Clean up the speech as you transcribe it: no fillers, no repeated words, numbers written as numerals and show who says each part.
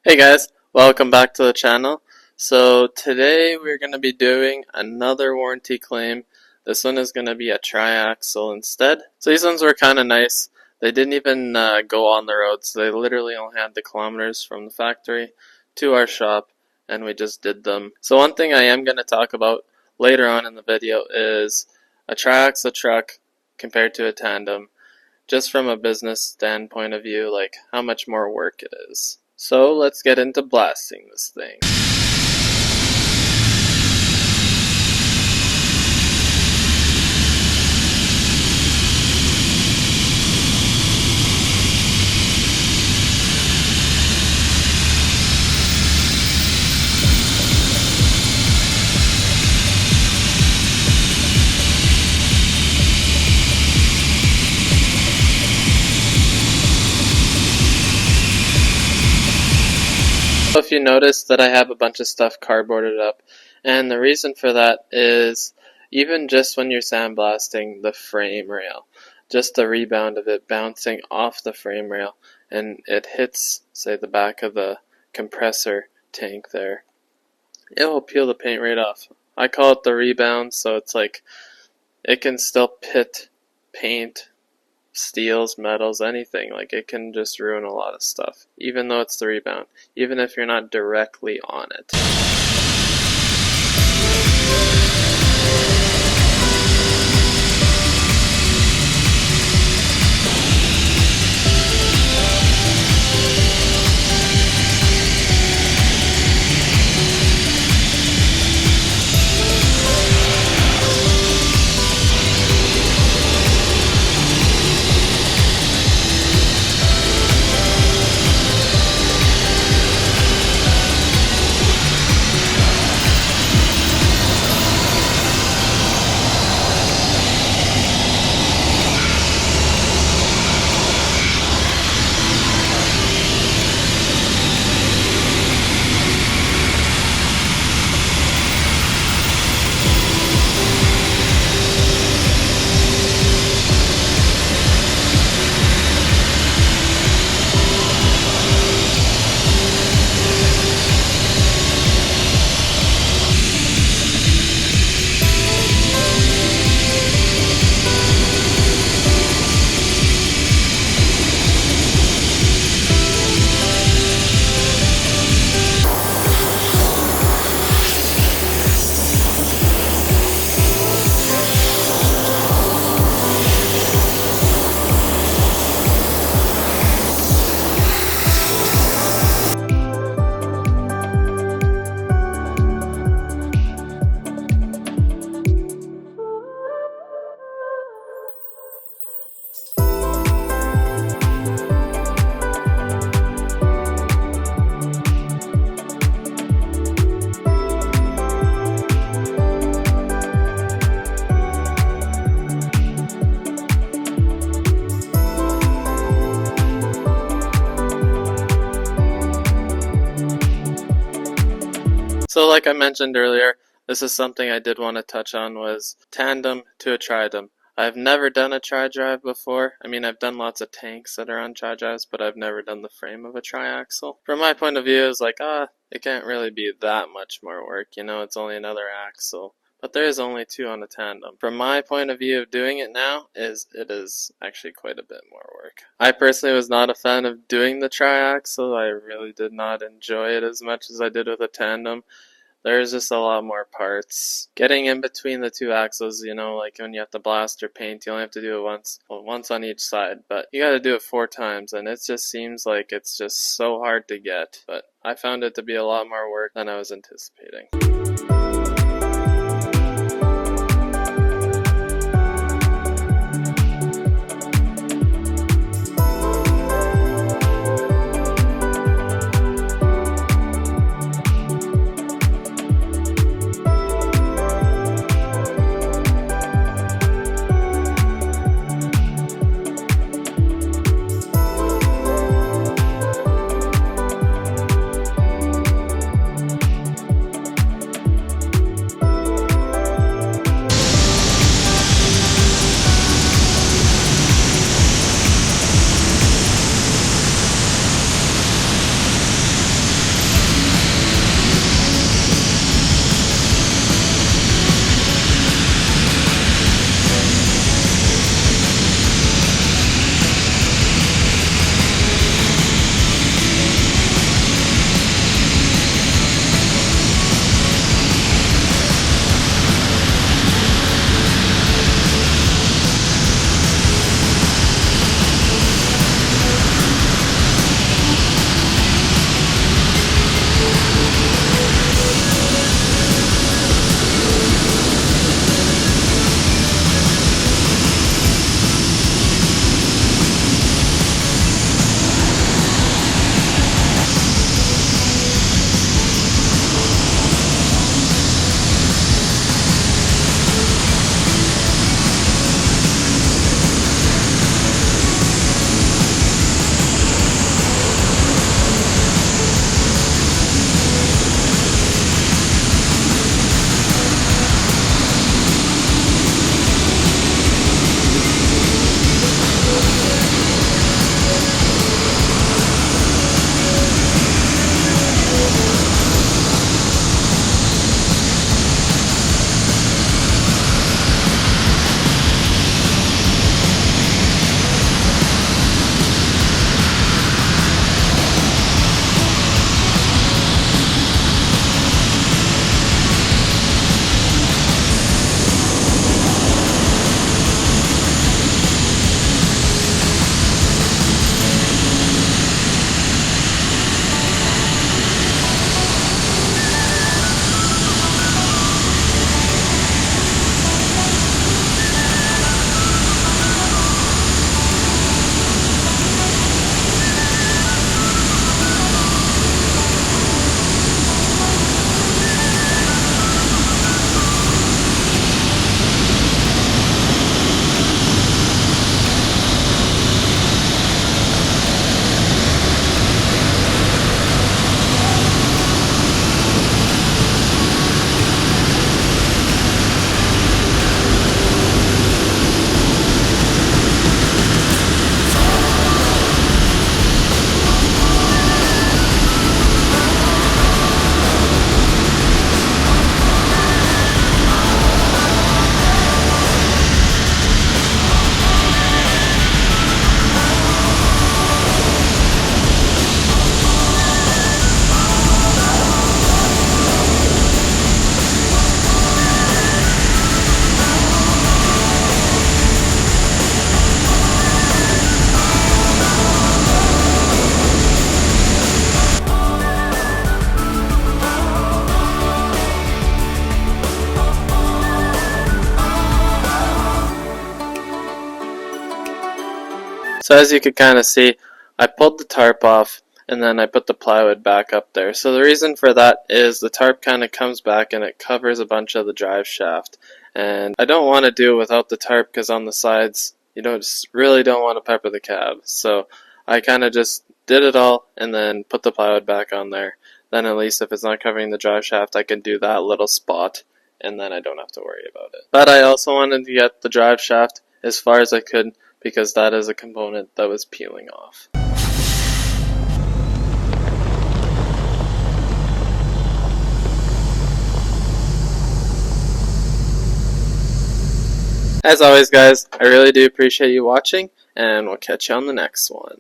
Speaker 1: Hey guys, welcome back to the channel. So today we're going to be doing another warranty claim. This one is going to be a triaxle instead. So these ones were kind of nice. They didn't even go on the road, so they literally only had the kilometers from the factory to our shop, and we just did them. So one thing I am going to talk about later on in the video is a triaxle truck compared to a tandem, just from a business standpoint of view, like how much more work it is. So let's get into blasting this thing. So if you notice that I have a bunch of stuff cardboarded up, and the reason for that is even just when you're sandblasting the frame rail, just the rebound of it bouncing off the frame rail and it hits, say, the back of the compressor tank there, it will peel the paint right off. I call it the rebound, so it's like it can still pit paint, steels, metals, anything. Like, it can just ruin a lot of stuff, even though it's the rebound, even if you're not directly on it. So like I mentioned earlier, this is something I did want to touch on, was tandem to a tri-dem. I've never done a tri-drive before. I mean, I've done lots of tanks that are on tri-drives, but I've never done the frame of a triaxle. From my point of view, it's like, it can't really be that much more work, you know, it's only another axle. But there is only two on a tandem. From my point of view of doing it now, it is actually quite a bit more work. I personally was not a fan of doing the triaxle. I really did not enjoy it as much as I did with a tandem. There's just a lot more parts. Getting in between the two axles, you know, like when you have to blast or paint, you only have to do it once on each side. But you gotta do it 4 times, and it just seems like it's just so hard to get. But I found it to be a lot more work than I was anticipating. So as you can kind of see, I pulled the tarp off and then I put the plywood back up there. So the reason for that is the tarp kind of comes back and it covers a bunch of the drive shaft. And I don't want to do it without the tarp because on the sides, really don't want to pepper the cab. So I kind of just did it all and then put the plywood back on there. Then at least if it's not covering the drive shaft, I can do that little spot and then I don't have to worry about it. But I also wanted to get the drive shaft as far as I could because that is a component that was peeling off. As always, guys, I really do appreciate you watching, and we'll catch you on the next one.